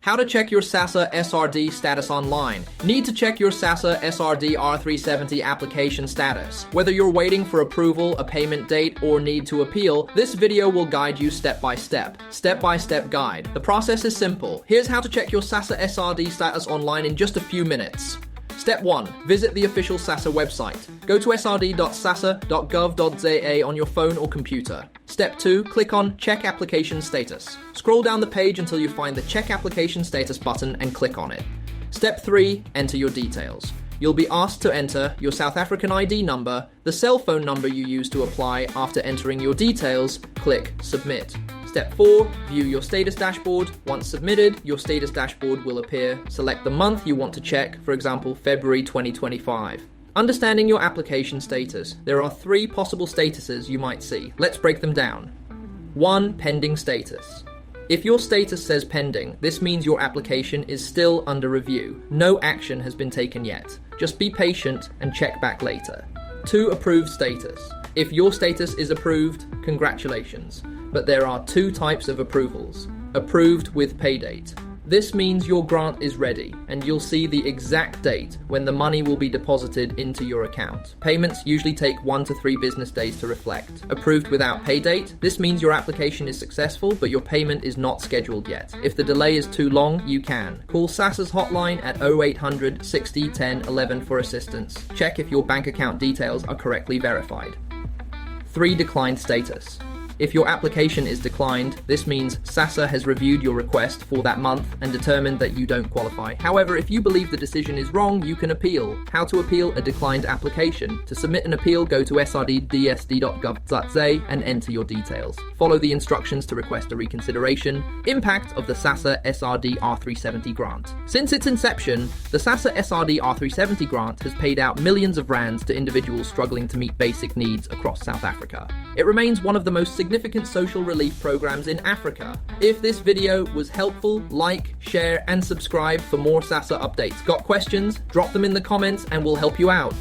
How to check your SASSA SRD status online. Need to check your SASSA SRD R370 application status. Whether you're waiting for approval, a payment date, or need to appeal, this video will guide you step-by-step guide. The process is simple. Here's how to check your SASSA SRD status online in just a few minutes. Step 1. Visit the official SASSA website. Go to srd.sassa.gov.za on your phone or computer. Step 2. Click on Check Application Status. Scroll down the page until you find the Check Application Status button and click on it. Step 3. Enter your details. You'll be asked to enter your South African ID number, the cell phone number you used to apply. After entering your details, click Submit. Step 4. View your status dashboard. Once submitted, your status dashboard will appear. Select the month you want to check, for example, February 2025. Understanding your application status. There are 3 possible statuses you might see. Let's break them down. 1. Pending status. If your status says pending, this means your application is still under review. No action has been taken yet. Just be patient and check back later. 2. Approved status. If your status is approved, congratulations. But there are 2 types of approvals. Approved with pay date. This means your grant is ready, and you'll see the exact date when the money will be deposited into your account. Payments usually take 1 to 3 business days to reflect. Approved without pay date. This means your application is successful, but your payment is not scheduled yet. If the delay is too long, you can call SASSA's hotline at 0800 60 10 11 for assistance. Check if your bank account details are correctly verified. 3. Declined status. If your application is declined, this means SASSA has reviewed your request for that month and determined that you don't qualify. However, if you believe the decision is wrong, you can appeal. How to appeal a declined application. To submit an appeal, go to srd.sassa.gov.za and enter your details. Follow the instructions to request a reconsideration. Impact of the SASSA SRD R370 grant. Since its inception, the SASSA SRD R370 grant has paid out millions of rands to individuals struggling to meet basic needs across South Africa. It remains one of the most significant social relief programs in Africa. If this video was helpful, like, share, and subscribe for more SASSA updates. Got questions? Drop them in the comments and we'll help you out.